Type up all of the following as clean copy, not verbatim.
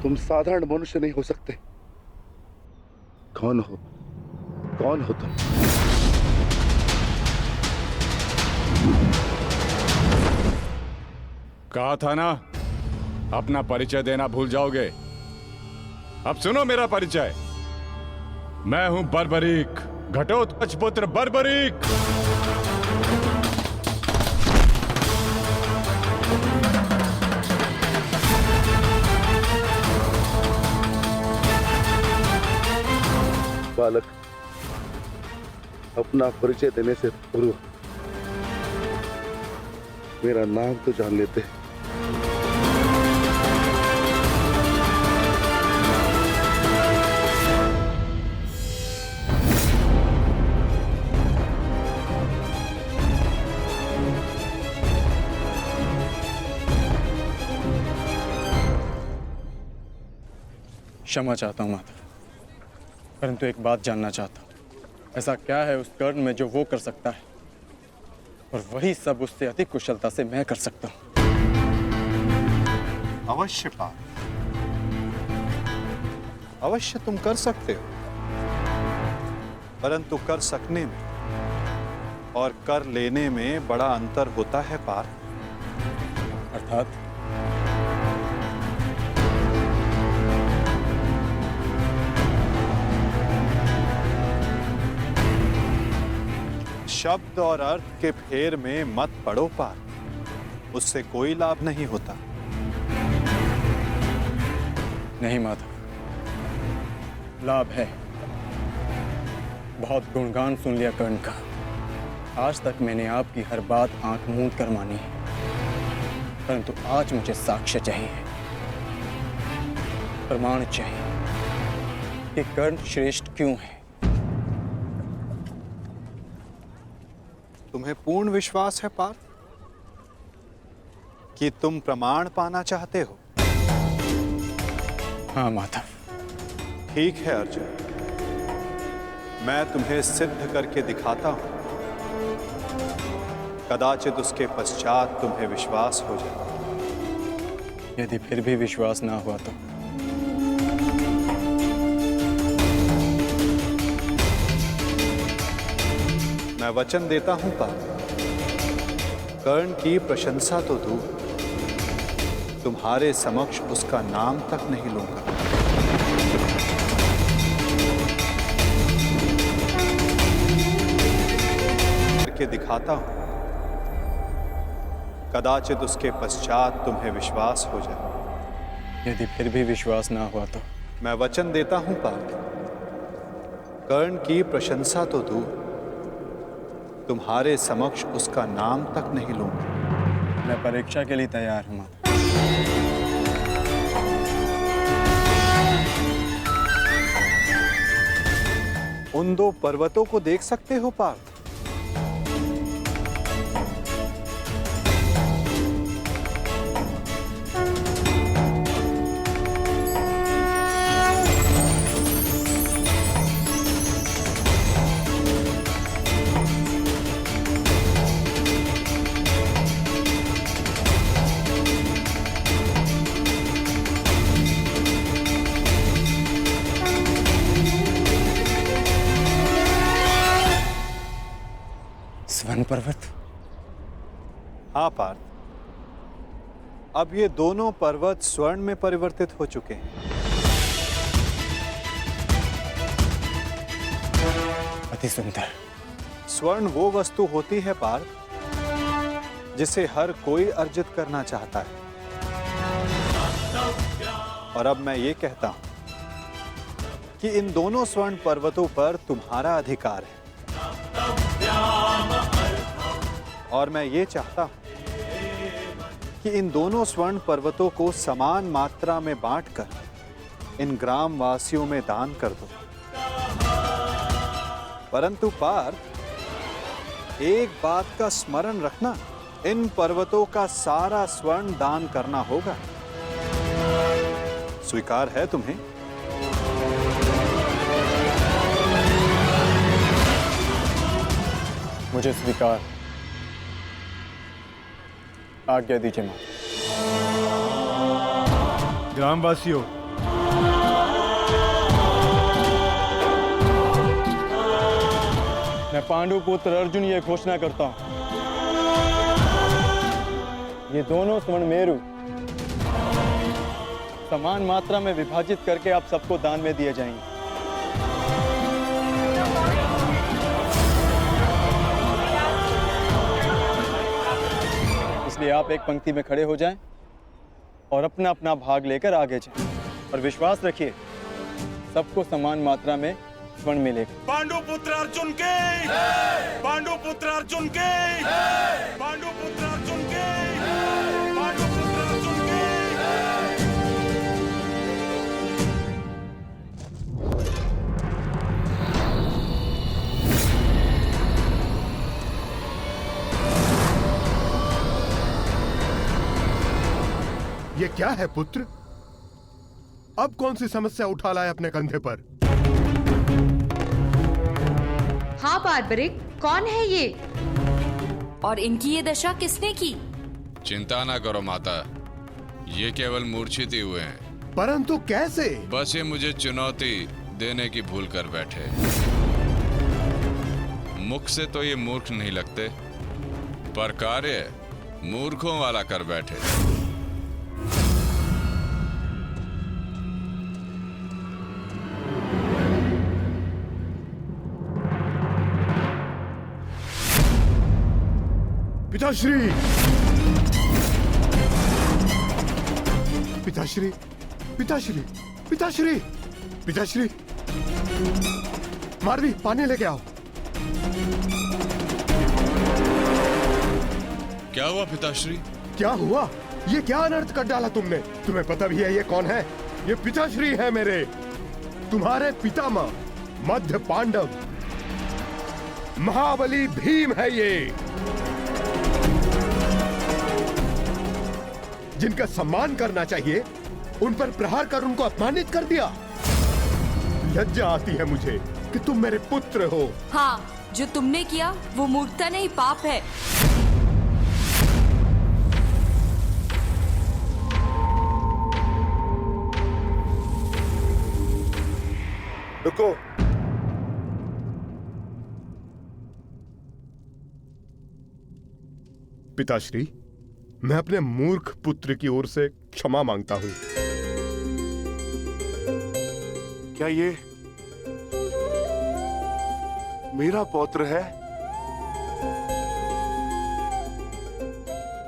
तुम साधारण मनुष्य नहीं हो सकते। कौन हो? कौन हो तुम? कहा था ना, अपना परिचय देना भूल जाओगे। अब सुनो मेरा परिचय। मैं हूं बर्बरीक, घटोत्कच पुत्र बर्बरीक। बालक, अपना परिचय देने से पूर्व मेरा नाम तो जान लेते। क्षमा चाहता हूं माता, परंतु एक बात जानना चाहता हूं। ऐसा क्या है उस कर्ण में जो वो कर सकता है और वही सब उससे अधिक कुशलता से मैं कर सकता हूं? अवश्य पार्थ, अवश्य तुम कर सकते हो, परंतु कर सकने में और कर लेने में बड़ा अंतर होता है पार्थ। अर्थात? शब्द और अर्थ के फेर में मत पड़ो पार्थ, उससे कोई लाभ नहीं होता। नहीं माता, लाभ है। बहुत गुणगान सुन लिया कर्ण का। आज तक मैंने आपकी हर बात आंख मूंद कर मानी है, परंतु आज मुझे साक्ष्य चाहिए, प्रमाण चाहिए कि कर्ण श्रेष्ठ क्यों है। तुम्हें पूर्ण विश्वास है पार्थ कि तुम प्रमाण पाना चाहते हो? हाँ माता। ठीक है अर्जुन, मैं तुम्हें सिद्ध करके दिखाता हूं। कदाचित उसके पश्चात तुम्हें विश्वास हो जाए। यदि फिर भी विश्वास ना हुआ तो? मैं वचन देता हूं पार्थ, कर्ण की प्रशंसा तो दूर, तुम्हारे समक्ष उसका नाम तक नहीं लूंगा। करके दिखाता हूं, कदाचित उसके पश्चात तुम्हें विश्वास हो जाए। यदि फिर भी विश्वास ना हुआ तो? मैं वचन देता हूं पार्थ, कर्ण की प्रशंसा तो दूर, तुम्हारे समक्ष उसका नाम तक नहीं लूंगा। मैं परीक्षा के लिए तैयार हूं माता। उन दो पर्वतों को देख सकते हो पार्थ? स्वर्ण पर्वत? हाँ पार्थ, अब ये दोनों पर्वत स्वर्ण में परिवर्तित हो चुके हैं। अति सुंदर। स्वर्ण वो वस्तु होती है पार्थ जिसे हर कोई अर्जित करना चाहता है। और अब मैं ये कहता हूं कि इन दोनों स्वर्ण पर्वतों पर तुम्हारा अधिकार है। और मैं ये चाहता हूं कि इन दोनों स्वर्ण पर्वतों को समान मात्रा में बांटकर इन ग्राम वासियों में दान कर दो। परंतु पार्थ, एक बात का स्मरण रखना, इन पर्वतों का सारा स्वर्ण दान करना होगा। स्वीकार है तुम्हें? मुझे स्वीकार। आज्ञा दीजिए मां। ग्रामवासियों, मैं पांडु पुत्र अर्जुन ये घोषणा करता हूं, ये दोनों स्वर्ण मेरु समान मात्रा में विभाजित करके आप सबको दान में दिए जाएंगे। इसलिए आप एक पंक्ति में खड़े हो जाएं और अपना अपना भाग लेकर आगे जाएं और विश्वास रखिए सबको समान मात्रा में स्वर्ण मिलेगा। पांडु पुत्र अर्जुन के, पांडु पुत्र अर्जुन के, पांडु पुत्र अर्जुन के, पांडु पुत्र अर्जुन के। ये क्या है पुत्र? अब कौन सी समस्या उठा लाए अपने कंधे पर? हाँ बार्बरिक, कौन है ये? और इनकी ये दशा किसने की? चिंता ना करो माता, ये केवल मूर्छित ही हुए हैं। परंतु कैसे? बस ये मुझे चुनौती देने की भूल कर बैठे। मुख से तो ये मूर्ख नहीं लगते, पर कार्य मूर्खों वाला कर बैठे। पिताश्री, पिताश्री, पिताश्री, पिताश्री, पिताश्री, मारवी पानी लेके आओ। क्या हुआ पिताश्री? क्या हुआ? ये क्या अनर्थ कर डाला तुमने? तुम्हें पता भी है ये कौन है? ये पिताश्री है मेरे, तुम्हारे पितामह मध्य पांडव महाबली भीम है ये, जिनका सम्मान करना चाहिए उन पर प्रहार कर उनको अपमानित कर दिया। लज्जा आती है मुझे कि तुम मेरे पुत्र हो। हाँ, जो तुमने किया वो मूर्खता नहीं पाप है। रुको, पिताश्री, मैं अपने मूर्ख पुत्र की ओर से क्षमा मांगता हूं। क्या ये मेरा पौत्र है?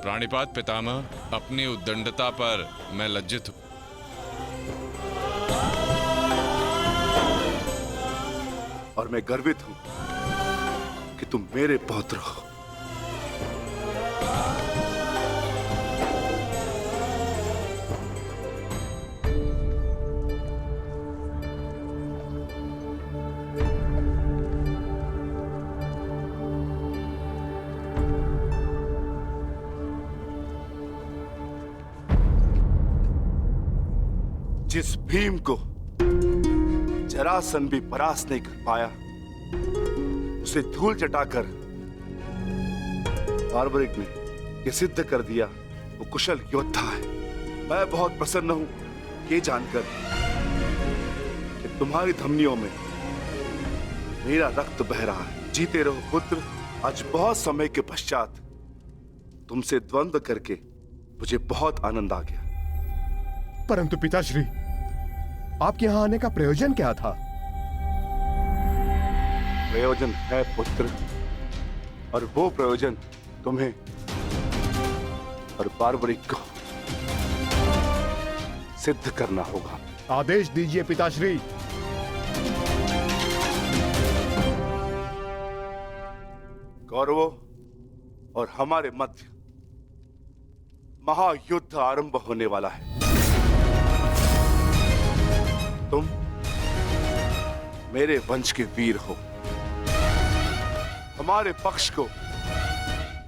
प्राणिपात पितामह, अपनी उद्दंडता पर मैं लज्जित हूं। और मैं गर्वित हूं कि तुम मेरे पौत्र हो। जिस भीम को जरासंध भी परास्त नहीं कर पाया, उसे धूल चटाकर बार्बरिक ने यह सिद्ध कर दिया वो कुशल योद्धा है। मैं बहुत प्रसन्न हूं ये जानकर कि तुम्हारी धमनियों में मेरा रक्त बह रहा है। जीते रहो पुत्र। आज बहुत समय के पश्चात तुमसे द्वंद्व करके मुझे बहुत आनंद आ गया। परंतु पिताश्री, आपके यहां आने का प्रयोजन क्या था? प्रयोजन है पुत्र, और वो प्रयोजन तुम्हें और बार्बरिक को सिद्ध करना होगा। आदेश दीजिए पिताश्री। कौरवों और हमारे मध्य महायुद्ध आरंभ होने वाला है। तुम मेरे वंश के वीर हो। हमारे पक्ष को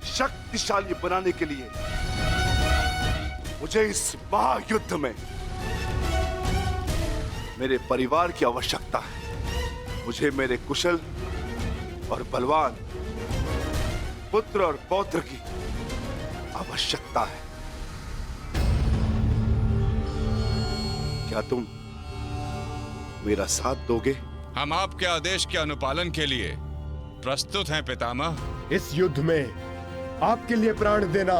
शक्तिशाली बनाने के लिए मुझे इस महायुद्ध में मेरे परिवार की आवश्यकता है। मुझे मेरे कुशल और बलवान पुत्र और पौत्र की आवश्यकता है। क्या तुम मेरा साथ दोगे? हम आपके आदेश के अनुपालन के लिए प्रस्तुत हैं पितामह। इस युद्ध में आपके लिए प्राण देना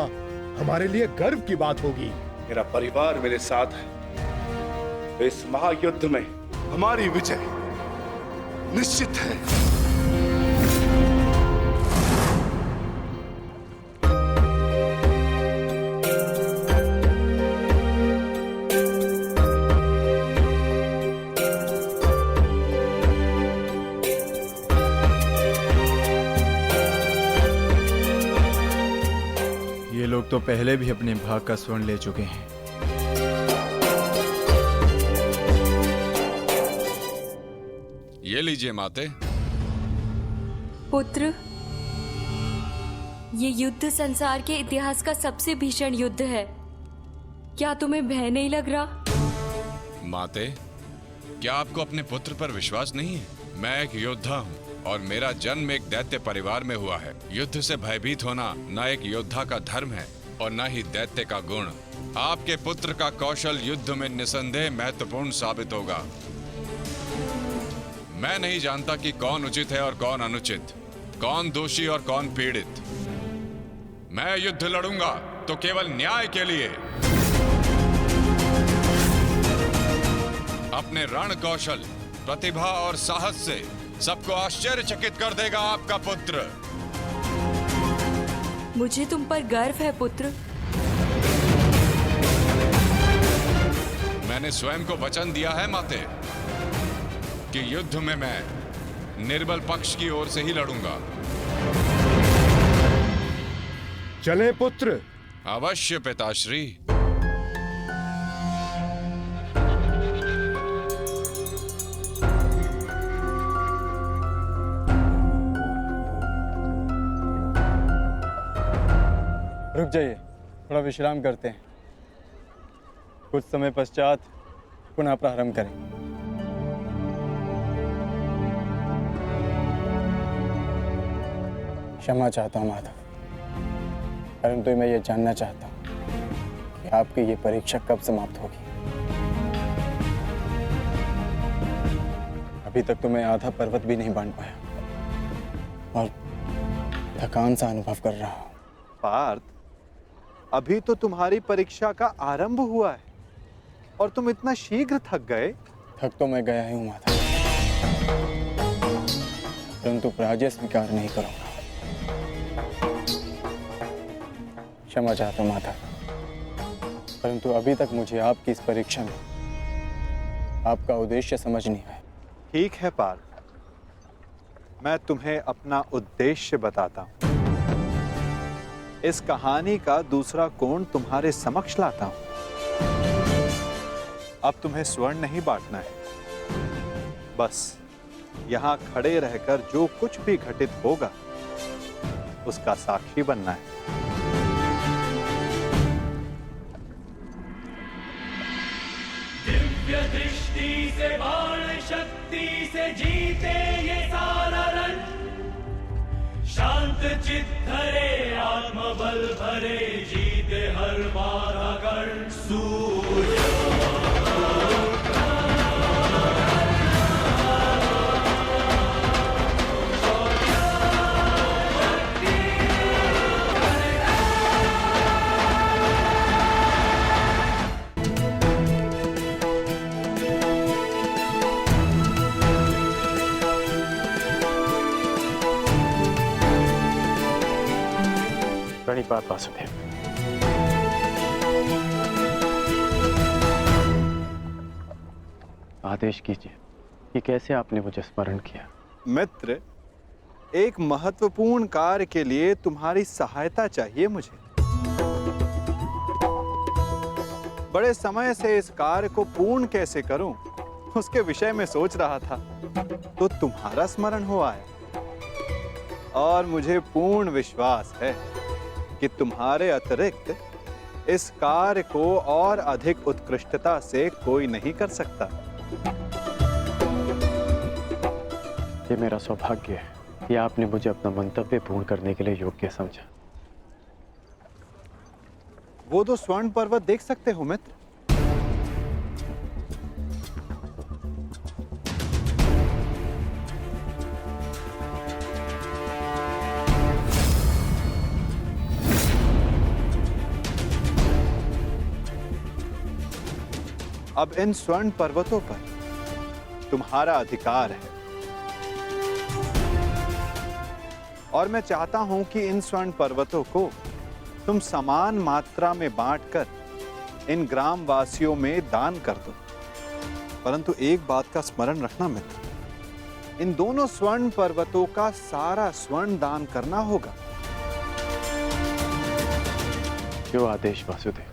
हमारे लिए गर्व की बात होगी। मेरा परिवार मेरे साथ है, तो इस महायुद्ध में हमारी विजय निश्चित है। ये लोग तो पहले भी अपने भाग का स्वर्ण ले चुके हैं। ये लीजिए माते। पुत्र, ये युद्ध संसार के इतिहास का सबसे भीषण युद्ध है। क्या तुम्हें भय नहीं लग रहा? माते, क्या आपको अपने पुत्र पर विश्वास नहीं है? मैं एक योद्धा हूँ और मेरा जन्म एक दैत्य परिवार में हुआ है। युद्ध से भयभीत होना न एक योद्धा का धर्म है और न ही दैत्य का गुण। आपके पुत्र का कौशल युद्ध में निसंदेह महत्वपूर्ण साबित होगा। मैं नहीं जानता कि कौन उचित है और कौन अनुचित, कौन दोषी और कौन पीड़ित। मैं युद्ध लड़ूंगा तो केवल न्याय के लिए। अपने रण कौशल, प्रतिभा और साहस से सबको आश्चर्यचकित कर देगा आपका पुत्र। मुझे तुम पर गर्व है पुत्र। मैंने स्वयं को वचन दिया है माते कि युद्ध में मैं निर्बल पक्ष की ओर से ही लड़ूंगा। चलें पुत्र। अवश्य पिताश्री। रुक जाइए, थोड़ा विश्राम करते हैं। कुछ समय पश्चात पुनः प्रारंभ करें। क्षमा चाहता हूँ माधव, परंतु मैं ये जानना चाहता हूँ कि आपकी ये परीक्षा कब समाप्त होगी। अभी तक तो मैं आधा पर्वत भी नहीं बांध पाया और थकान सा अनुभव कर रहा हूँ। पार्थ, अभी तो तुम्हारी परीक्षा का आरंभ हुआ है और तुम इतना शीघ्र थक गए। थक तो मैं गया ही हूँ माधव, परंतु पराजय स्वीकार नहीं करूंगा। क्षमा चाहता हूँ माधव, परंतु अभी तक मुझे आपकी इस परीक्षा में आपका उद्देश्य समझ नहीं आया। ठीक है पार्थ, मैं तुम्हें अपना उद्देश्य बताता हूँ। इस कहानी का दूसरा कोण तुम्हारे समक्ष लाता हूँ। अब तुम्हें स्वर्ण नहीं बांटना है, बस यहाँ खड़े रहकर जो कुछ भी घटित होगा उसका साक्षी बनना है। दिव्य दृष्टि से, बाण शक्ति से जीते ये सारा रण। शांत चित्त धरे, आत्मबल भरे, जीते हर बाधा गण। सूर्य प्रणिपात वासुदेव। आदेश कीजिए कि कैसे आपने मुझे स्मरण किया। मित्र, एक महत्वपूर्ण कार्य के लिए तुम्हारी सहायता चाहिए मुझे। बड़े समय से इस कार्य को पूर्ण कैसे करूं, उसके विषय में सोच रहा था, तो तुम्हारा स्मरण हो आया। और मुझे पूर्ण विश्वास है कि तुम्हारे अतिरिक्त इस कार्य को और अधिक उत्कृष्टता से कोई नहीं कर सकता। ये मेरा सौभाग्य है कि आपने मुझे अपना मंतव्य पूर्ण करने के लिए योग्य समझा। वो दो स्वर्ण पर्वत देख सकते हो मित्र? अब इन स्वर्ण पर्वतों पर तुम्हारा अधिकार है और मैं चाहता हूं कि इन स्वर्ण पर्वतों को तुम समान मात्रा में बांटकर इन ग्राम वासियों में दान कर दो। परंतु एक बात का स्मरण रखना मित्र, इन दोनों स्वर्ण पर्वतों का सारा स्वर्ण दान करना होगा। जो आदेश वासुदेव।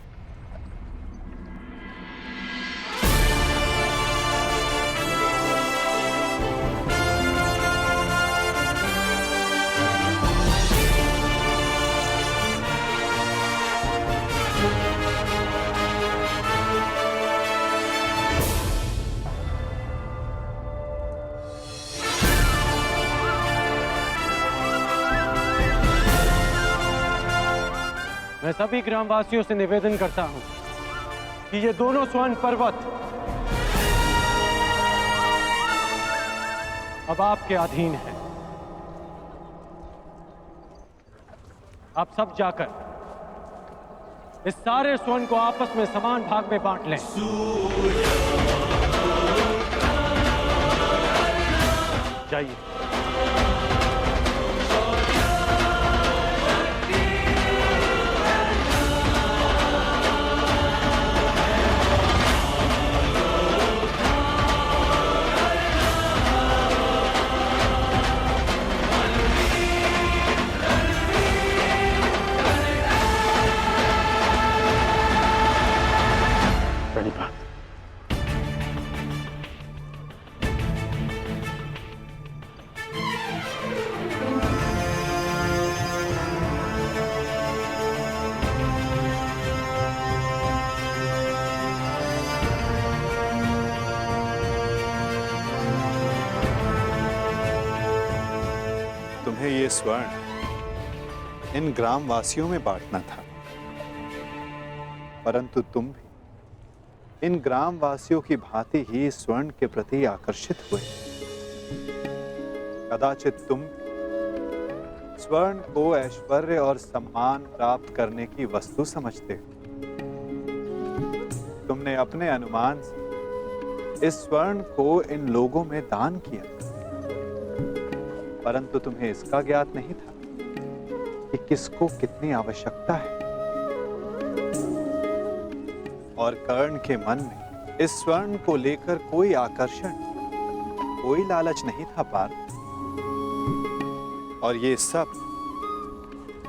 मैं सभी ग्रामवासियों से निवेदन करता हूं कि ये दोनों स्वर्ण पर्वत अब आपके अधीन है। आप सब जाकर इस सारे स्वर्ण को आपस में समान भाग में बांट लें। जाइए। तुम्हें ये स्वर्ण इन ग्रामवासियों में बांटना था, परंतु तुम भी इन ग्रामवासियों की भांति ही स्वर्ण के प्रति आकर्षित हुए। कदाचित तुम स्वर्ण को ऐश्वर्य और सम्मान प्राप्त करने की वस्तु समझते हो। तुमने अपने अनुमान से इस स्वर्ण को इन लोगों में दान किया, परंतु तुम्हें इसका ज्ञात नहीं था कि किसको कितनी आवश्यकता है। और कर्ण के मन में इस स्वर्ण को लेकर कोई आकर्षण, कोई लालच नहीं था पार्थ। और ये सब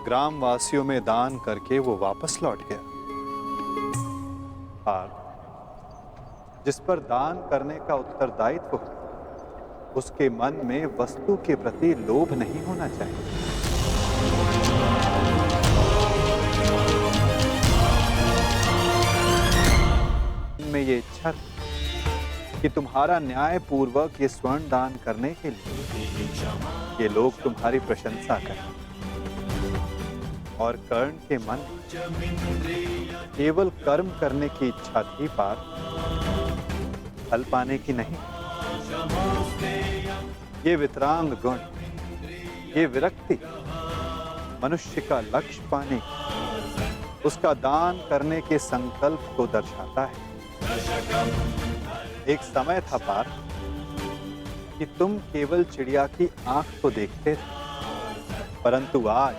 ग्रामवासियों में दान करके वो वापस लौट गया। पार्थ, जिस पर दान करने का उत्तरदायित्व हो, उसके मन में वस्तु के प्रति लोभ नहीं होना चाहिए। में ये इच्छा कि तुम्हारा न्याय पूर्वक ये स्वर्ण दान करने के लिए ये लोग तुम्हारी प्रशंसा करें। और कर्ण के मन केवल कर्म करने की इच्छा थी पार्थ, फल पाने की नहीं। ये वितरांग गुण, ये विरक्ति मनुष्य का लक्ष्य पाने, उसका दान करने के संकल्प को दर्शाता है। एक समय था पार्थ कि तुम केवल चिड़िया की आंख को देखते थे, परंतु आज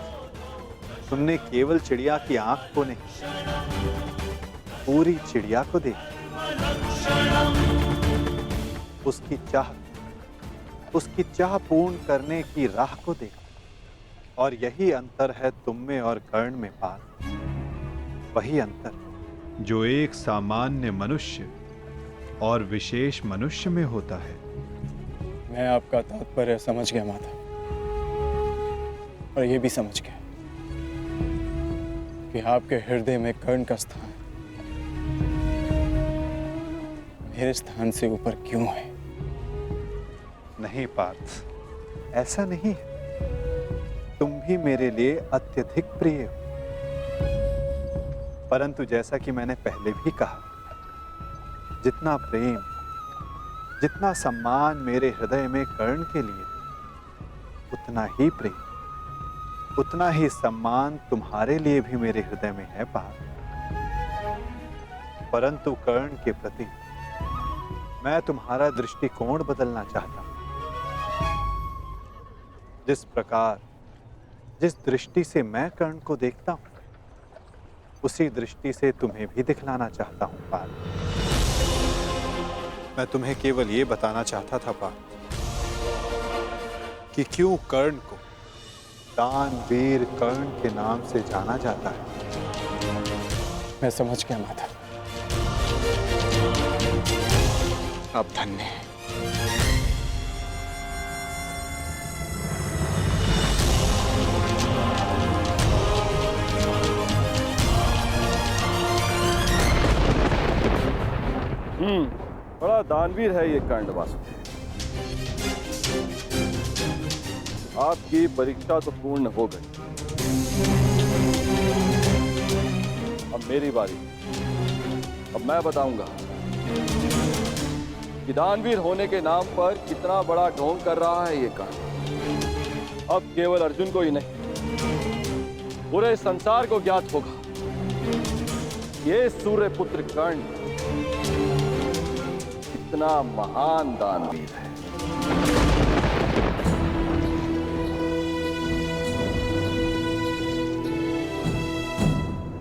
तुमने केवल चिड़िया की आंख को नहीं, पूरी चिड़िया को देखा। उसकी चाह पूर्ण करने की राह को देखा। और यही अंतर है तुम में और कर्ण में पार्थ। वही अंतर जो एक सामान्य मनुष्य और विशेष मनुष्य में होता है। मैं आपका तात्पर्य समझ गया माता, और ये भी समझ गया कि आपके हृदय में कर्ण का स्थान मेरे स्थान से ऊपर क्यों है। नहीं पार्थ, ऐसा नहीं है। तुम भी मेरे लिए अत्यधिक प्रिय हो, परंतु जैसा कि मैंने पहले भी कहा, जितना प्रेम, जितना सम्मान मेरे हृदय में कर्ण के लिए, उतना ही प्रेम, उतना ही सम्मान तुम्हारे लिए भी मेरे हृदय में है पार्थ। परंतु कर्ण के प्रति मैं तुम्हारा दृष्टिकोण बदलना चाहता हूं। जिस प्रकार, जिस दृष्टि से मैं कर्ण को देखता हूं, उसी दृष्टि से तुम्हें भी दिखलाना चाहता हूं पार्थ। मैं तुम्हें केवल ये बताना चाहता था पार्थ कि क्यों कर्ण को दानवीर कर्ण के नाम से जाना जाता है। मैं समझ गया माता। आप धन्य हैं। बड़ा दानवीर है ये कर्ण वासुदेव। आपकी परीक्षा तो पूर्ण हो गई, अब मेरी बारी। अब मैं बताऊंगा कि दानवीर होने के नाम पर कितना बड़ा ढोंग कर रहा है ये कर्ण। अब केवल अर्जुन को ही नहीं, पूरे संसार को ज्ञात होगा ये सूर्यपुत्र कर्ण कितना महान दानवीर है।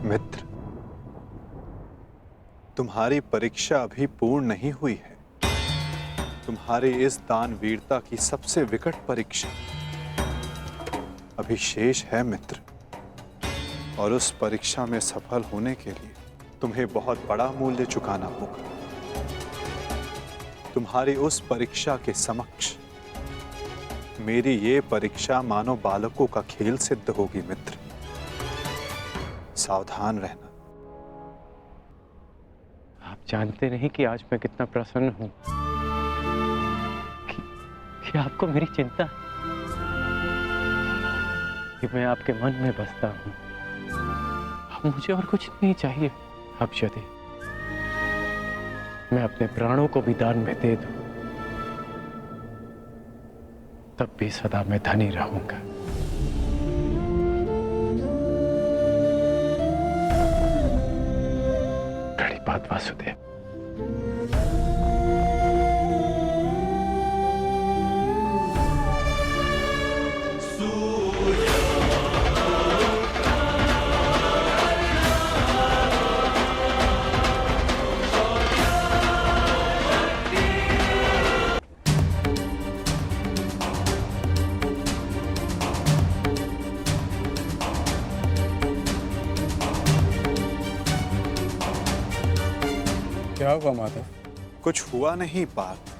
मित्र, तुम्हारी परीक्षा अभी पूर्ण नहीं हुई है। तुम्हारी इस दानवीरता की सबसे विकट परीक्षा अभी शेष है मित्र। और उस परीक्षा में सफल होने के लिए तुम्हें बहुत बड़ा मूल्य चुकाना होगा। तुम्हारी उस परीक्षा के समक्ष मेरी ये परीक्षा मानो बालकों का खेल सिद्ध होगी मित्र। सावधान रहना। आप जानते नहीं कि आज मैं कितना प्रसन्न हूं कि आपको मेरी चिंता है, कि मैं आपके मन में बसता हूं। अब मुझे और कुछ नहीं चाहिए। अब यदि मैं अपने प्राणों को भी दान में दे दूं, तब भी सदा मैं धनी रहूंगा। बड़ी बात वासुदेव। क्या हुआ माधव? कुछ हुआ नहीं पार्थ,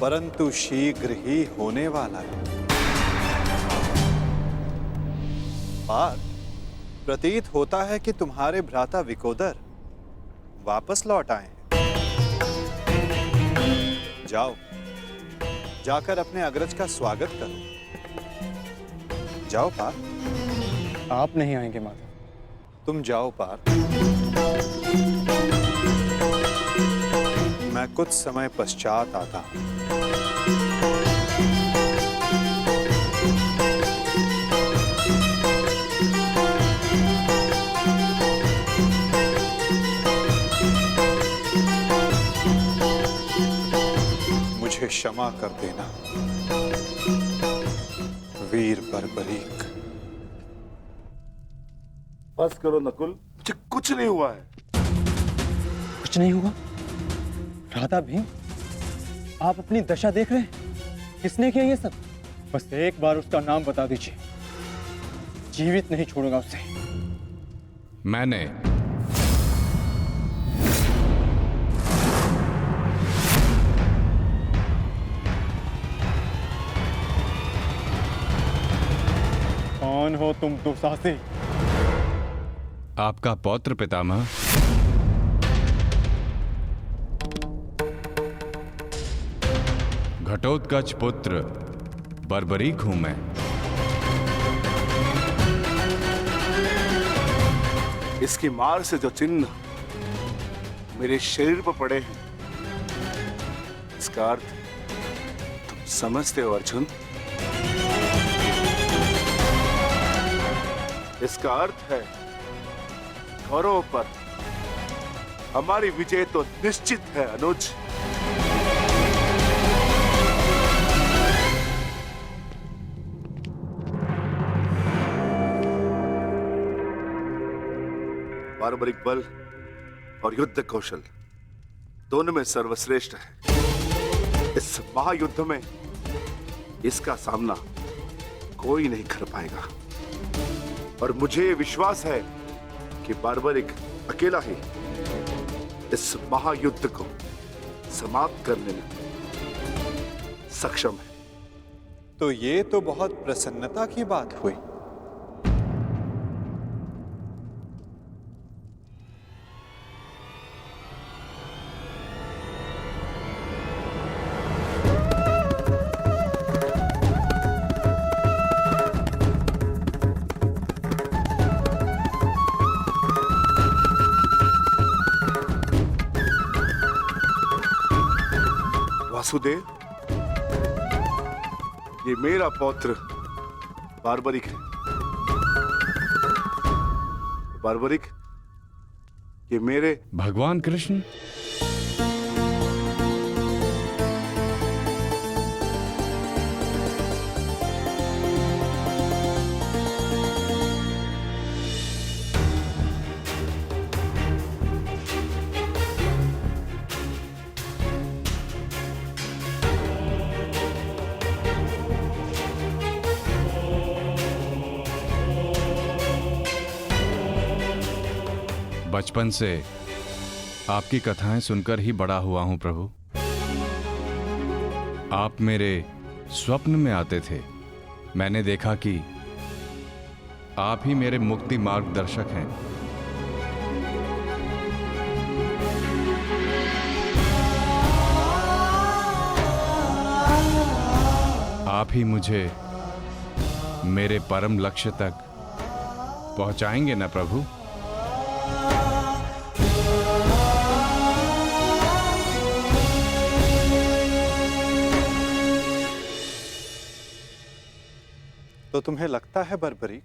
परंतु शीघ्र ही होने वाला है। पार्थ, प्रतीत होता है कि तुम्हारे भ्राता विकोदर वापस लौट आए हैं। जाओ, जाकर अपने अग्रज का स्वागत करो। जाओ पार्थ। आप नहीं आएंगे माधव? तुम जाओ पार्थ, मैं कुछ समय पश्चात आता हूं। मुझे क्षमा कर देना वीर बर्बरीक। बस करो नकुल, मुझे कुछ नहीं हुआ है। कुछ नहीं हुआ? राधा भीम, आप अपनी दशा देख रहे हैं? किसने किया ये सब? बस एक बार उसका नाम बता दीजिए, जीवित नहीं छोड़ूंगा उसे। मैंने। कौन हो तुम दुस्साहसी? आपका पौत्र पितामह। घटोत्कच पुत्र बर्बरीक हूं मैं। इसकी मार से जो चिन्ह मेरे शरीर पर पड़े हैं, इसका अर्थ तुम समझते हो अर्जुन? इसका अर्थ है कौरवों पर हमारी विजय तो निश्चित है अनुज। बार्बरिक बल और युद्ध कौशल दोनों में सर्वश्रेष्ठ है। इस महायुद्ध में इसका सामना कोई नहीं कर पाएगा और मुझे विश्वास है कि बार्बरिक अकेला ही इस महायुद्ध को समाप्त करने में सक्षम है। तो ये तो बहुत प्रसन्नता की बात हुई। वासुदेव, ये मेरा पौत्र बार्बरिक है। बार्बरिक, ये मेरे भगवान कृष्ण। बचपन से आपकी कथाएं सुनकर ही बड़ा हुआ हूं प्रभु। आप मेरे स्वप्न में आते थे। मैंने देखा कि आप ही मेरे मुक्ति मार्गदर्शक हैं। आप ही मुझे मेरे परम लक्ष्य तक पहुंचाएंगे ना प्रभु? तो तुम्हें लगता है बर्बरिक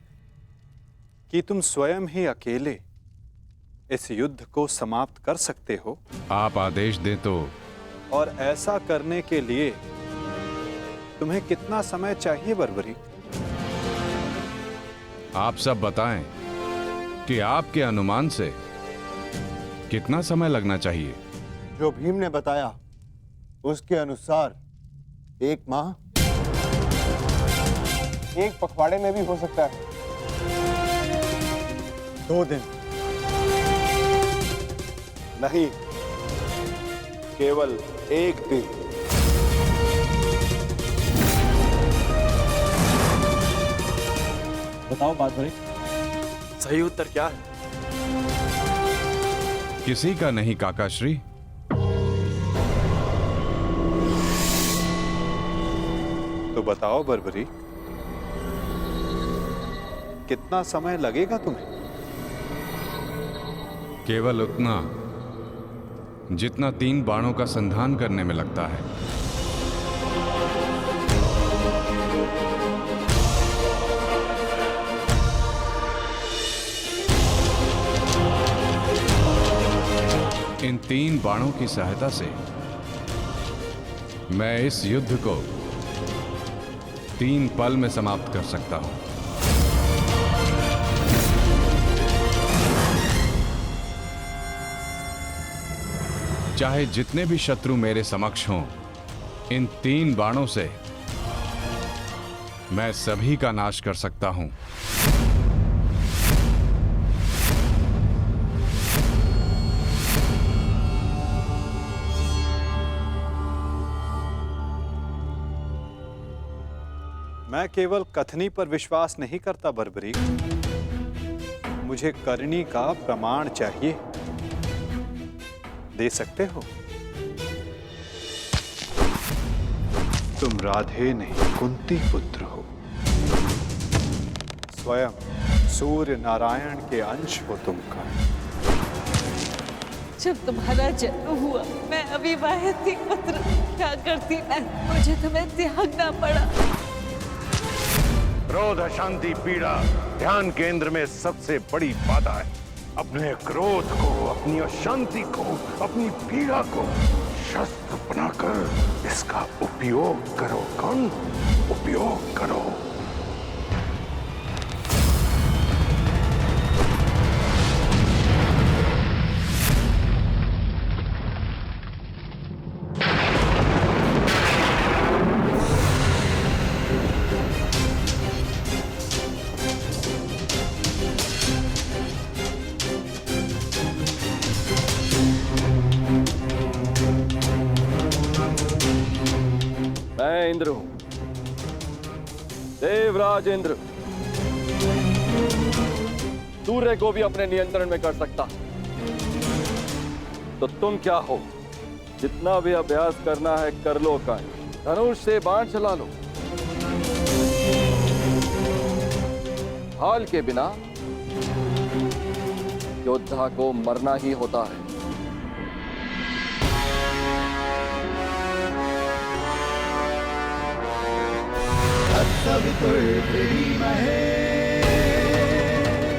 कि तुम स्वयं ही अकेले इस युद्ध को समाप्त कर सकते हो? आप आदेश दें तो। और ऐसा करने के लिए तुम्हें कितना समय चाहिए बर्बरिक? आप सब बताएं कि आपके अनुमान से कितना समय लगना चाहिए? जो भीम ने बताया उसके अनुसार 1 माह, 1 पखवाड़े में भी हो सकता है। 2 दिन नहीं, केवल 1 दिन। बताओ बार्बरिक, सही उत्तर क्या है? किसी का नहीं काकाश्री। तो बताओ बर्बरिक, कितना समय लगेगा तुम्हें? केवल उतना जितना 3 बाणों का संधान करने में लगता है। इन 3 बाणों की सहायता से मैं इस युद्ध को 3 पल में समाप्त कर सकता हूं। चाहे जितने भी शत्रु मेरे समक्ष हों, इन 3 बाणों से मैं सभी का नाश कर सकता हूं। मैं केवल कथनी पर विश्वास नहीं करता बर्बरिक, मुझे करनी का प्रमाण चाहिए। दे सकते हो? तुम राधे नहीं कुंती पुत्र हो। स्वयं सूर्य नारायण के अंश हो तुमका। जब तुम्हारा जन्म हुआ मैं अविवाहित थी पुत्र, क्या करती मैं? मुझे तुम्हें त्यागना पड़ा। क्रोध, अशांति, पीड़ा ध्यान केंद्र में सबसे बड़ी बाधा है। अपने क्रोध को, अपनी अशांति को, अपनी पीड़ा को शस्त्र बनाकर इसका उपयोग करो। कर्ण, उपयोग करो। मैं इंद्र हूं, देवराज इंद्र। सूर्य को भी अपने नियंत्रण में कर सकता। तो तुम क्या हो? जितना भी अभ्यास करना है कर लो। कर्ण, धनुष से बाण चला लो। हाल के बिना योद्धा को मरना ही होता है।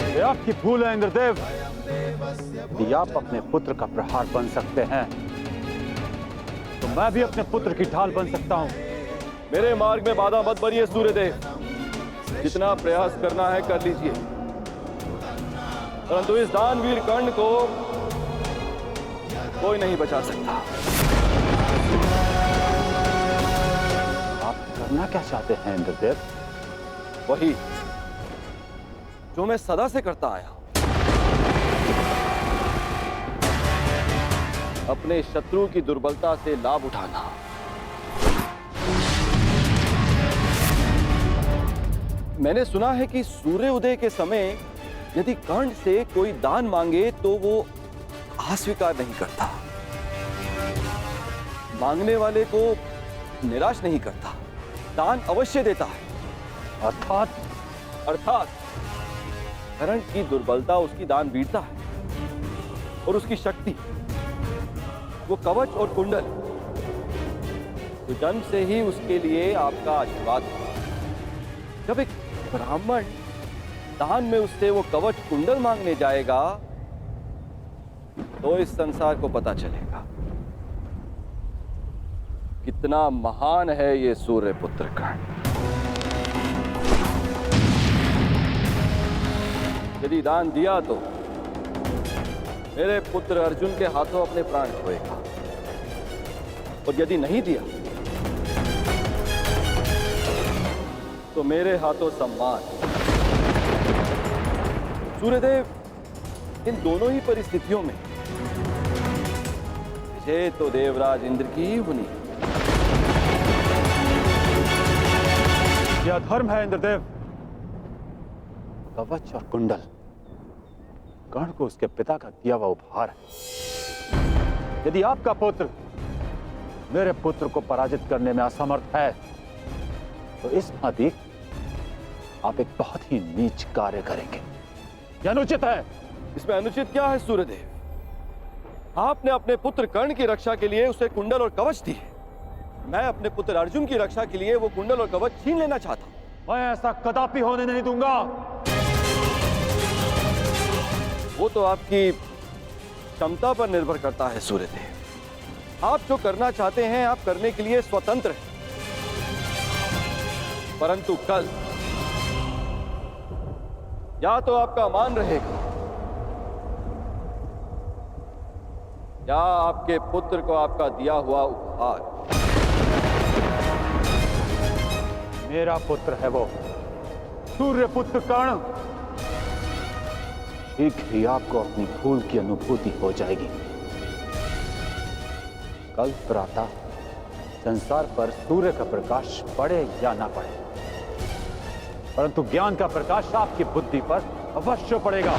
ये आपकी भूल है इंद्रदेव। यदि आप अपने पुत्र का प्रहार बन सकते हैं तो मैं भी अपने पुत्र की ढाल बन सकता हूं। मेरे मार्ग में बाधा मत बनिए सूर्यदेव। जितना प्रयास करना है कर लीजिए, परंतु इस दानवीर कर्ण को कोई नहीं बचा सकता। आप करना क्या चाहते हैं इंद्रदेव? वही जो मैं सदा से करता आया हूं, अपने शत्रु की दुर्बलता से लाभ उठाना। मैंने सुना है कि सूर्य उदय के समय यदि कर्ण से कोई दान मांगे तो वो अस्वीकार नहीं करता, मांगने वाले को निराश नहीं करता, दान अवश्य देता है। अर्थात कर्ण की दुर्बलता उसकी दान वीरता है और उसकी शक्ति वो कवच और कुंडल, तो जन्म से ही उसके लिए आपका आशीर्वाद है। जब एक ब्राह्मण दान में उससे वो कवच कुंडल मांगने जाएगा तो इस संसार को पता चलेगा कितना महान है ये सूर्य पुत्र कर्ण। यदि दान दिया तो मेरे पुत्र अर्जुन के हाथों अपने प्राण खोएगा, और यदि नहीं दिया तो मेरे हाथों सम्मान। सूर्यदेव, इन दोनों ही परिस्थितियों में विजय तो देवराज इंद्र की ही होनी है। यह धर्म है इंद्रदेव। कवच और कुंडल कर्ण को उसके पिता का दिया हुआ उपहार है। यदि आपका पुत्र मेरे पुत्र को पराजित करने में असमर्थ है तो इस भांति आप एक बहुत ही नीच कार्य करेंगे। यह अनुचित है। इसमें अनुचित क्या है सूर्यदेव? आपने अपने पुत्र कर्ण की रक्षा के लिए उसे कुंडल और कवच दिए। मैं अपने पुत्र अर्जुन की रक्षा के लिए वो कुंडल और कवच छीन लेना चाहता हूं। मैं ऐसा कदापि होने नहीं दूंगा। वो तो आपकी क्षमता पर निर्भर करता है सूर्यदेव। आप जो करना चाहते हैं आप करने के लिए स्वतंत्र हैं, परंतु कल या तो आपका मान रहेगा या आपके पुत्र को आपका दिया हुआ उपहार। मेरा पुत्र है वो सूर्य पुत्र कर्ण। शीघ्र ही आपको अपनी भूल की अनुभूति हो जाएगी। कल प्रातः संसार पर सूर्य का प्रकाश पड़े या ना पड़े, परंतु ज्ञान का प्रकाश आपकी बुद्धि पर अवश्य पड़ेगा।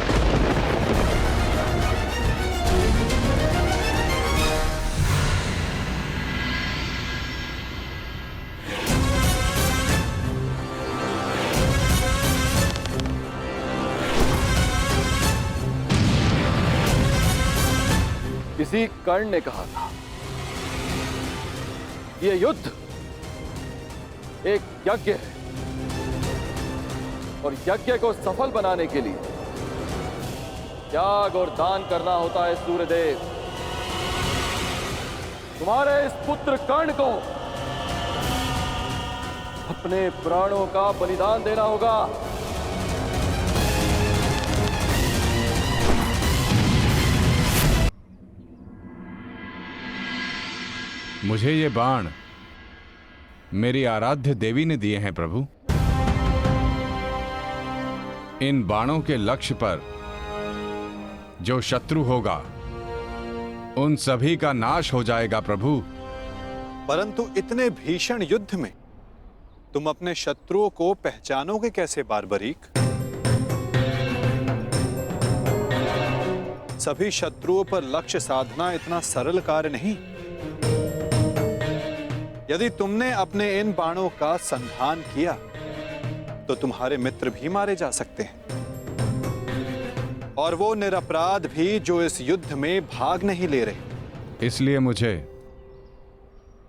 किसी कर्ण ने कहा था यह युद्ध एक यज्ञ है, और यज्ञ को सफल बनाने के लिए त्याग और दान करना होता है सूर्यदेव। तुम्हारे इस पुत्र कर्ण को अपने प्राणों का बलिदान देना होगा। मुझे ये बाण मेरी आराध्य देवी ने दिए हैं प्रभु। इन बाणों के लक्ष्य पर जो शत्रु होगा उन सभी का नाश हो जाएगा प्रभु। परंतु इतने भीषण युद्ध में तुम अपने शत्रुओं को पहचानोगे कैसे बारबरीक? सभी शत्रुओं पर लक्ष्य साधना इतना सरल कार्य नहीं। यदि तुमने अपने इन बाणों का संधान किया तो तुम्हारे मित्र भी मारे जा सकते हैं, और वो निरपराध भी जो इस युद्ध में भाग नहीं ले रहे। इसलिए मुझे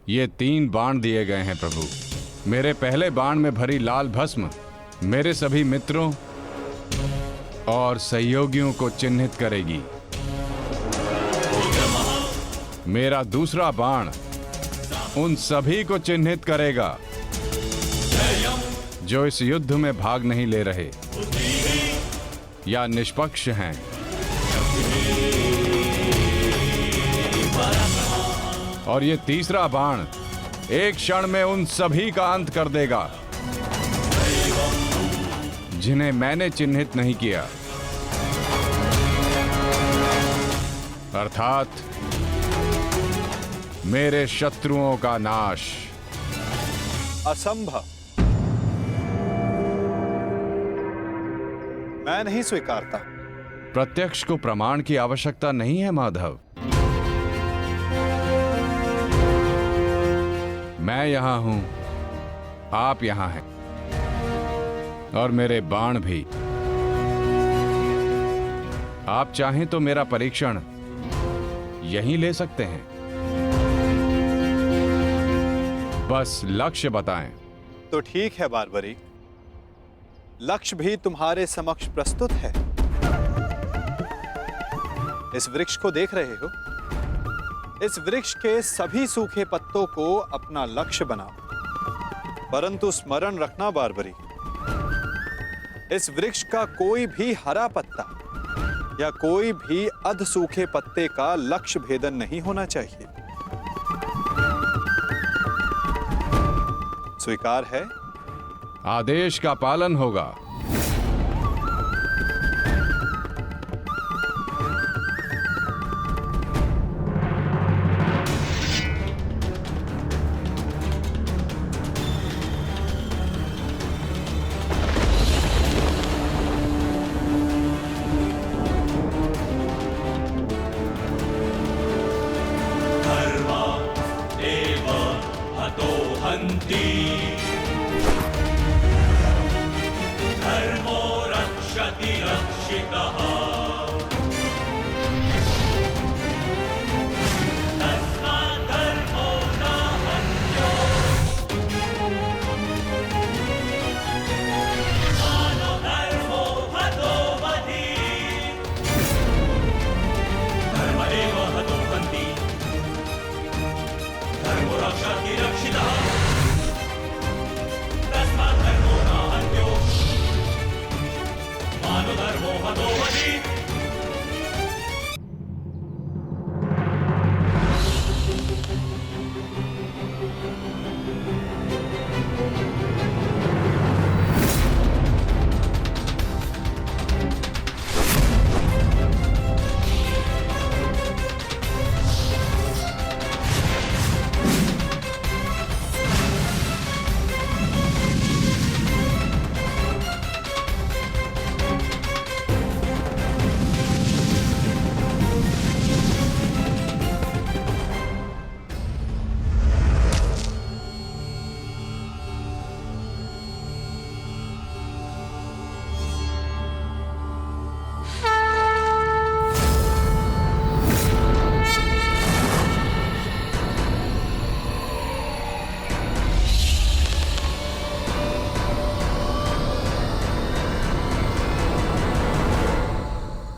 ये 3 बाण दिए गए हैं प्रभु। मेरे पहले बाण में भरी लाल भस्म मेरे सभी मित्रों और सहयोगियों को चिन्हित करेगी। मेरा दूसरा बाण उन सभी को चिन्हित करेगा जो इस युद्ध में भाग नहीं ले रहे या निष्पक्ष हैं। और ये तीसरा बाण एक क्षण में उन सभी का अंत कर देगा जिन्हें मैंने चिन्हित नहीं किया, अर्थात मेरे शत्रुओं का नाश। असंभव, मैं नहीं स्वीकारता। प्रत्यक्ष को प्रमाण की आवश्यकता नहीं है माधव। मैं यहां हूं, आप यहां हैं, और मेरे बाण भी। आप चाहें तो मेरा परीक्षण यहीं ले सकते हैं, बस लक्ष्य बताएं। तो ठीक है बारबरीक, लक्ष्य भी तुम्हारे समक्ष प्रस्तुत है। इस वृक्ष को देख रहे हो? इस वृक्ष के सभी सूखे पत्तों को अपना लक्ष्य बनाओ। परंतु स्मरण रखना बारबरीक, इस वृक्ष का कोई भी हरा पत्ता या कोई भी अध सूखे पत्ते का लक्ष्य भेदन नहीं होना चाहिए। स्वीकार है? आदेश का पालन होगा।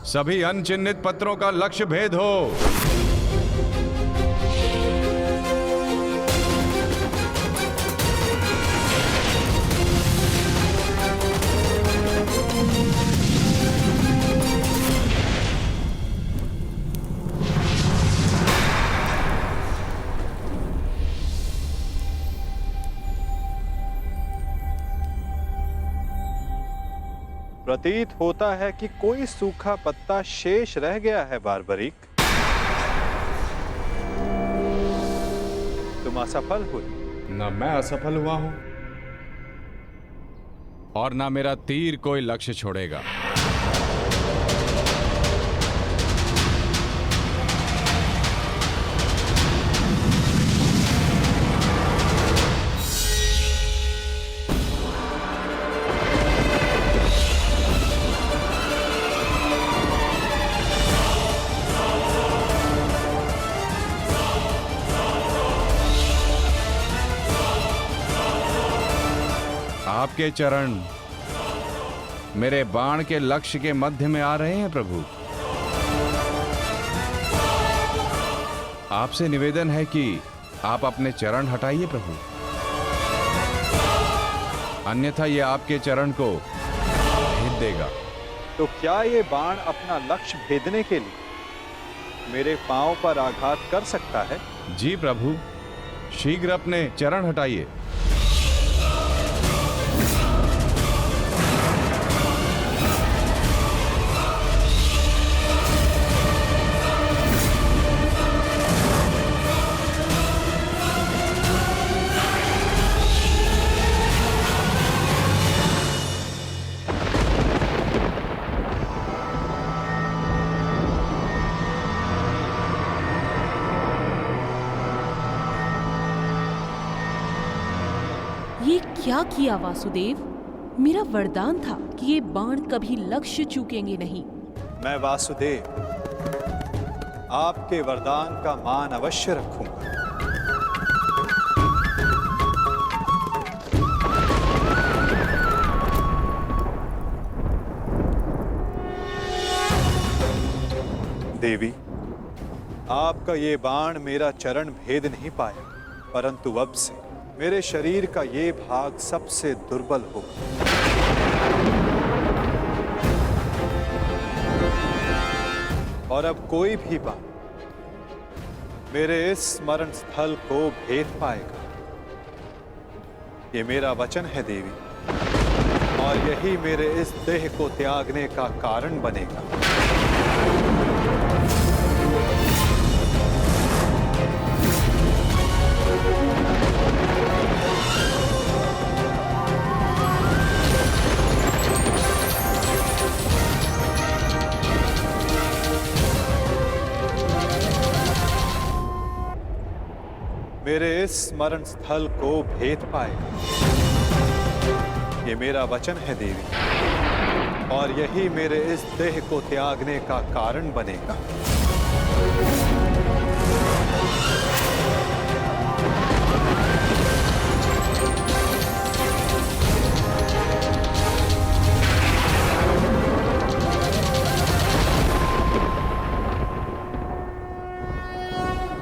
सभी अनचिन्हित पत्रों का लक्ष्य भेद हो। प्रतीत होता है कि कोई सूखा पत्ता शेष रह गया है बारबरीक। तुम असफल हुए। न मैं असफल हुआ हूं और ना मेरा तीर कोई लक्ष्य छोड़ेगा। आपके चरण मेरे बाण के लक्ष्य के मध्य में आ रहे हैं प्रभु। आपसे निवेदन है कि आप अपने चरण हटाइए प्रभु, अन्यथा यह आपके चरण को भेद देगा। तो क्या ये बाण अपना लक्ष्य भेदने के लिए मेरे पांव पर आघात कर सकता है? जी प्रभु, शीघ्र अपने चरण हटाइए। ये क्या किया वासुदेव? मेरा वरदान था कि ये बाण कभी लक्ष्य चूकेंगे नहीं। मैं वासुदेव आपके वरदान का मान अवश्य रखूंगा। देवी, आपका ये बाण मेरा चरण भेद नहीं पाया, परंतु अब से मेरे शरीर का ये भाग सबसे दुर्बल होगा। और अब कोई भी बाण मेरे इस स्मरण स्थल को भेद पाएगा। ये मेरा वचन है देवी, और यही मेरे इस देह को त्यागने का कारण बनेगा। मेरे इस स्मरण स्थल को भेद पाएगा। ये मेरा वचन है देवी, और यही मेरे इस देह को त्यागने का कारण बनेगा।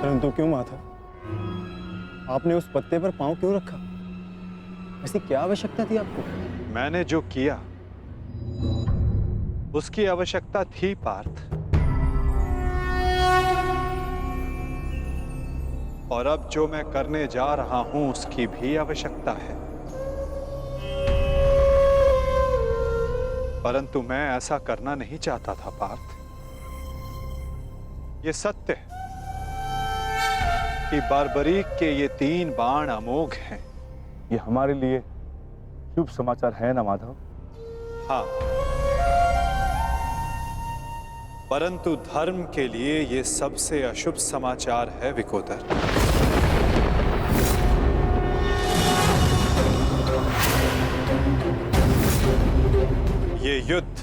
परंतु क्यों माता? आपने उस पत्ते पर पांव क्यों रखा? ऐसी क्या आवश्यकता थी आपको? मैंने जो किया उसकी आवश्यकता थी पार्थ, और अब जो मैं करने जा रहा हूं उसकी भी आवश्यकता है। परंतु मैं ऐसा करना नहीं चाहता था पार्थ। ये सत्य है कि बारबरीक के ये 3 बाण अमोघ हैं। ये हमारे लिए शुभ समाचार है ना माधव? हाँ, परंतु धर्म के लिए ये सबसे अशुभ समाचार है विकोदर। ये युद्ध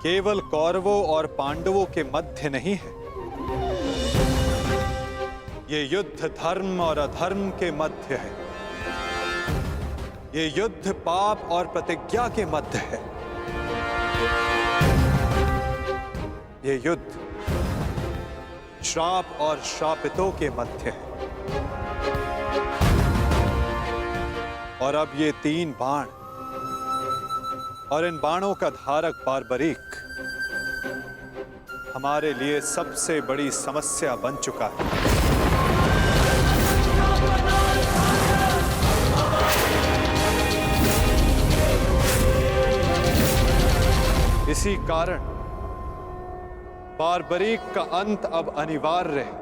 केवल कौरवों और पांडवों के मध्य नहीं है। ये युद्ध धर्म और अधर्म के मध्य है। ये युद्ध पाप और प्रतिज्ञा के मध्य है। ये युद्ध श्राप और श्रापितों के मध्य है। और अब ये 3 बाण और इन बाणों का धारक बारबरीक हमारे लिए सबसे बड़ी समस्या बन चुका है। इसी कारण बारबरीक का अंत अब अनिवार्य है।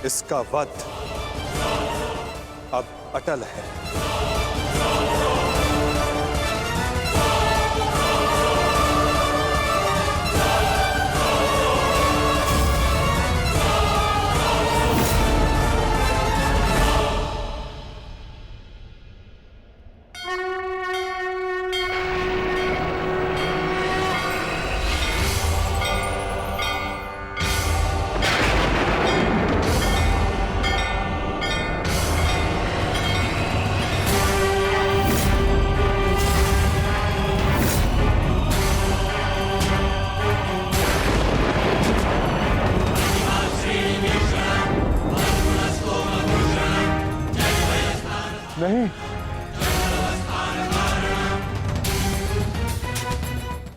इसका वध अब अटल है। नहीं,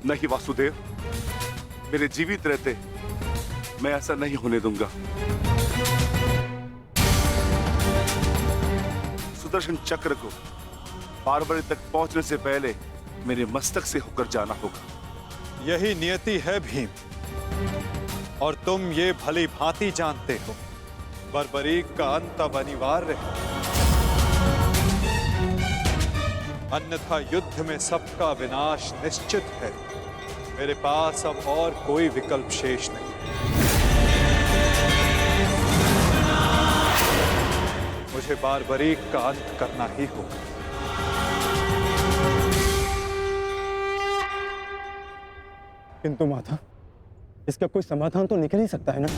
नहीं वासुदेव, मेरे जीवित रहते मैं ऐसा नहीं होने दूंगा। सुदर्शन चक्र को बारबरी तक पहुंचने से पहले मेरे मस्तक से होकर जाना होगा। यही नियति है भीम, और तुम ये भली भांति जानते हो। बर्बरीक का अंत अब अनिवार्य है, अन्यथा युद्ध में सबका विनाश निश्चित है। मेरे पास अब और कोई विकल्प शेष नहीं। मुझे बारबरीक का अंत करना ही होगा। किंतु माता, इसका कोई समाधान तो निकल ही सकता है ना।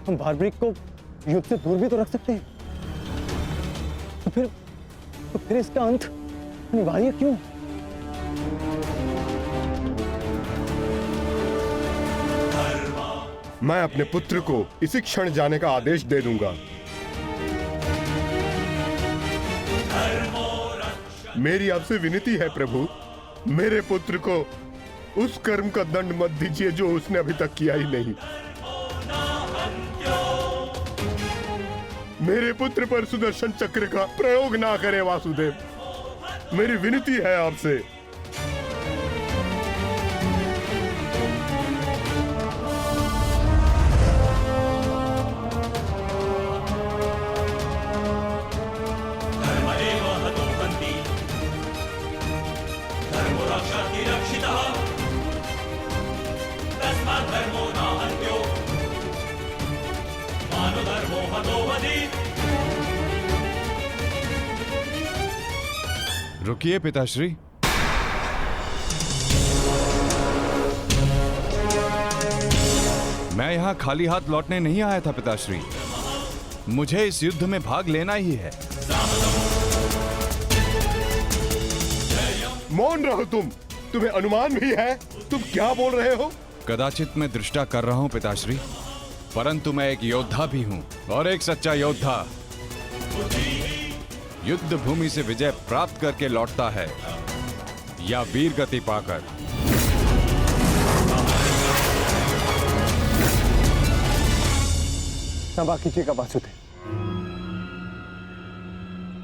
हम बारबरीक को युद्ध से दूर भी तो रख सकते हैं। तो फिर इसका अंत अनिवार्य क्यों? मैं अपने पुत्र को इसी क्षण जाने का आदेश दे दूंगा। मेरी आपसे विनती है प्रभु, मेरे पुत्र को उस कर्म का दंड मत दीजिए जो उसने अभी तक किया ही नहीं। मेरे पुत्र पर सुदर्शन चक्र का प्रयोग ना करें वासुदेव, मेरी विनती है आपसे। रुकिए पिताश्री। मैं यहां खाली हाथ लौटने नहीं आया था पिताश्री, मुझे इस युद्ध में भाग लेना ही है। मौन रहो तुम, तुम्हें अनुमान भी है तुम क्या बोल रहे हो? कदाचित मैं दृष्टा कर रहा हूं पिताश्री, परंतु मैं एक योद्धा भी हूं, और एक सच्चा योद्धा युद्ध भूमि से विजय प्राप्त करके लौटता है या वीर गति पाकर। क्षमा कीजिएगा वासुदेव,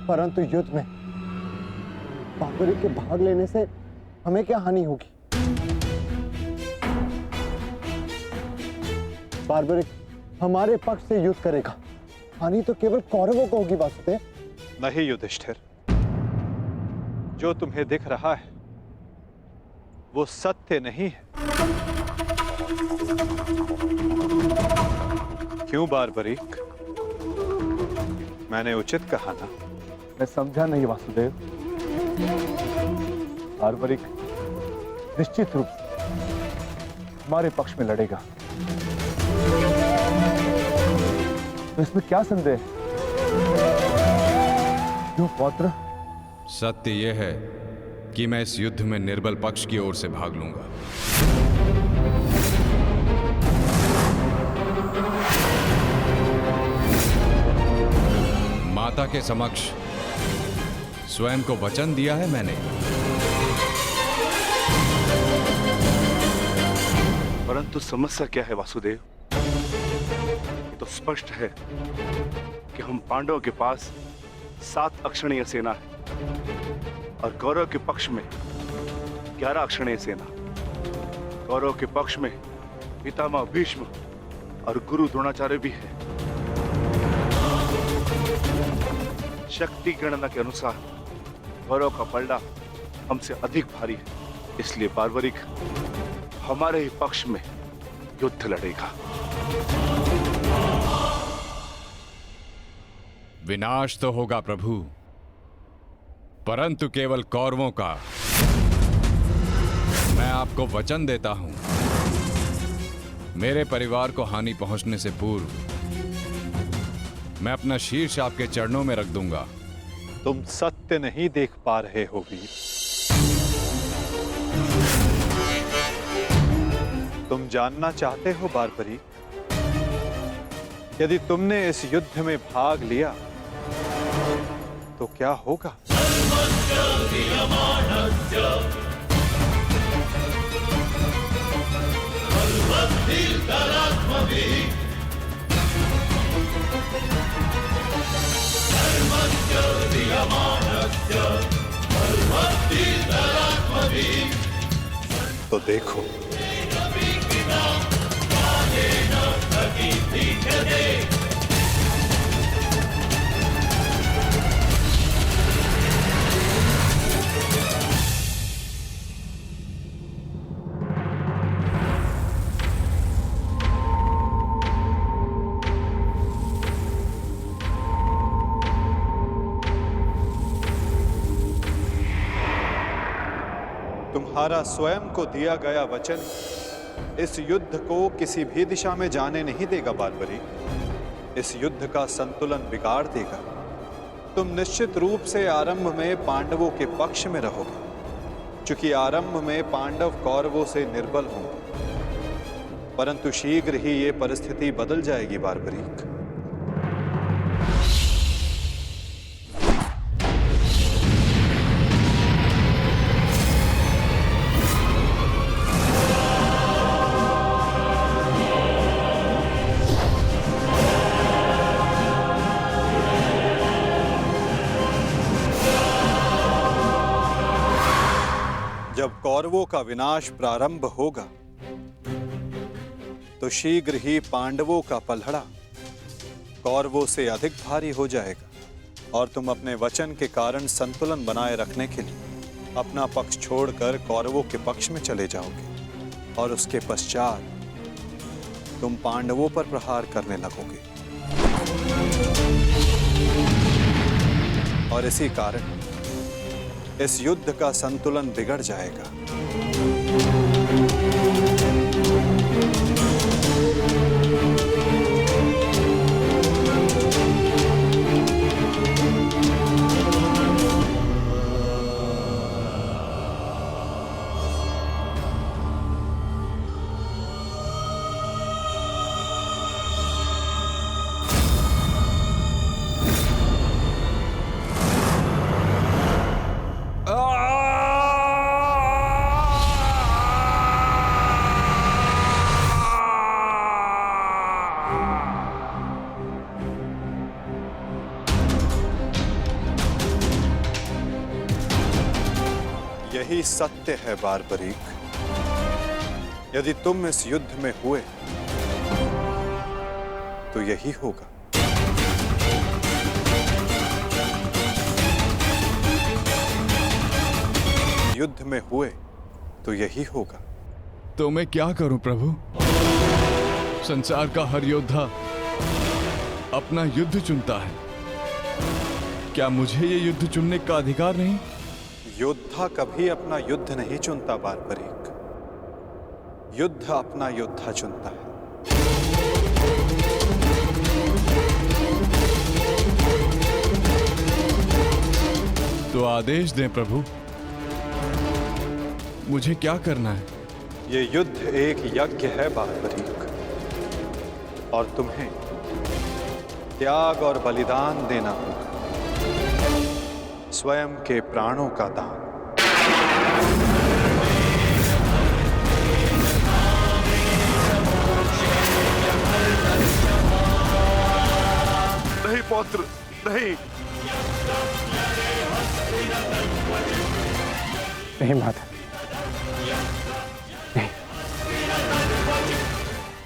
परंतु युद्ध में बारबरीक के भाग लेने से हमें क्या हानि होगी? बारबरीक हमारे पक्ष से युद्ध करेगा, हानि तो केवल कौरवों को होगी वासुदेव। नहीं युधिष्ठिर, जो तुम्हें दिख रहा है वो सत्य नहीं है। क्यों बारबरीक, मैंने उचित कहा ना? मैं समझा नहीं वासुदेव। बारबरीक निश्चित रूप से हमारे पक्ष में लड़ेगा, तो इसमें क्या संदेह है? क्यों पौत्र? सत्य यह है कि मैं इस युद्ध में निर्बल पक्ष की ओर से भाग लूंगा। माता के समक्ष स्वयं को वचन दिया है मैंने। परंतु समस्या क्या है वासुदेव? ये तो स्पष्ट है कि हम पांडवों के पास 7 अक्षणीय सेना है और कौरव के पक्ष में 11 अक्षणीय सेना। कौरव के पक्ष में पितामह भीष्म और गुरु द्रोणाचार्य भी है। शक्ति गणना के अनुसार कौरव का पलड़ा हमसे अधिक भारी है, इसलिए बार्बरिक हमारे ही पक्ष में युद्ध लड़ेगा। विनाश तो होगा प्रभु, परंतु केवल कौरवों का। मैं आपको वचन देता हूं, मेरे परिवार को हानि पहुंचने से पूर्व मैं अपना शीर्ष आपके चरणों में रख दूंगा। तुम सत्य नहीं देख पा रहे हो वीर। तुम जानना चाहते हो बार्बरी, यदि तुमने इस युद्ध में भाग लिया तो क्या होगा? तो देखो, तुम्हारा स्वयं को दिया गया वचन इस युद्ध को किसी भी दिशा में जाने नहीं देगा बार्बरी। इस युद्ध का संतुलन बिगाड़ देगा। तुम निश्चित रूप से आरंभ में पांडवों के पक्ष में रहोगे, क्योंकि आरंभ में पांडव कौरवों से निर्बल होंगे, परंतु शीघ्र ही ये परिस्थिति बदल जाएगी बार्बरीक। जब कौरवों का विनाश प्रारंभ होगा तो शीघ्र ही पांडवों का पलड़ा कौरवों से अधिक भारी हो जाएगा और तुम अपने वचन के कारण संतुलन बनाए रखने के लिए अपना पक्ष छोड़कर कौरवों के पक्ष में चले जाओगे और उसके पश्चात तुम पांडवों पर प्रहार करने लगोगे। और इसी कारण इस युद्ध का संतुलन बिगड़ जाएगा। यही सत्य है बार्बरीक। यदि तुम इस युद्ध में हुए तो यही होगा। युद्ध में हुए तो यही होगा। तो मैं क्या करूं प्रभु? संसार का हर योद्धा अपना युद्ध चुनता है, क्या मुझे ये युद्ध चुनने का अधिकार नहीं? योद्धा कभी अपना युद्ध नहीं चुनता बार्बरीक, युद्ध अपना योद्धा चुनता है। तो आदेश दें प्रभु, मुझे क्या करना है? ये युद्ध एक यज्ञ है बारबरीक, और तुम्हें त्याग और बलिदान देना होगा, स्वयं के प्राणों का दान। नहीं पौत्र, नहीं। नहीं माता,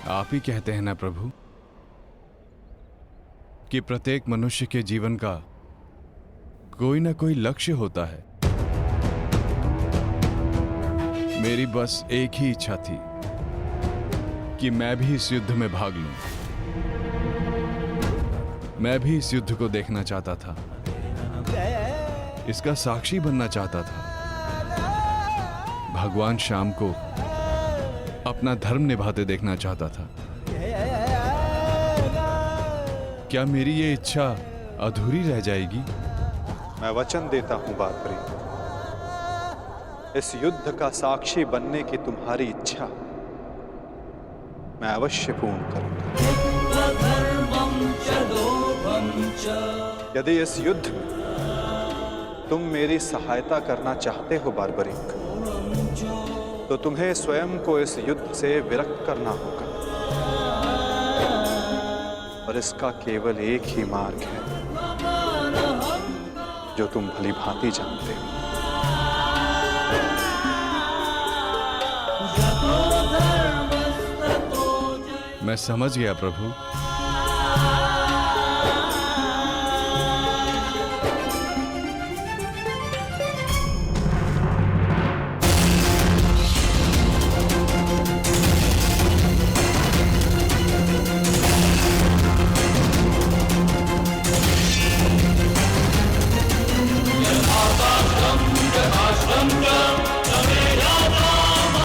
आप ही कहते हैं ना प्रभु कि प्रत्येक मनुष्य के जीवन का कोई ना कोई लक्ष्य होता है। मेरी बस एक ही इच्छा थी कि मैं भी इस युद्ध में भाग लूं। मैं भी इस युद्ध को देखना चाहता था, इसका साक्षी बनना चाहता था। भगवान श्याम को अपना धर्म निभाते देखना चाहता था। क्या मेरी ये इच्छा अधूरी रह जाएगी? मैं वचन देता हूं बारबरी, इस युद्ध का साक्षी बनने की तुम्हारी इच्छा मैं अवश्य पूर्ण करूंगा। यदि इस युद्ध में तुम मेरी सहायता करना चाहते हो बारबरिक, तो तुम्हें स्वयं को इस युद्ध से विरक्त करना होगा, और इसका केवल एक ही मार्ग है जो तुम भली भांति जानते हो। मैं समझ गया प्रभु।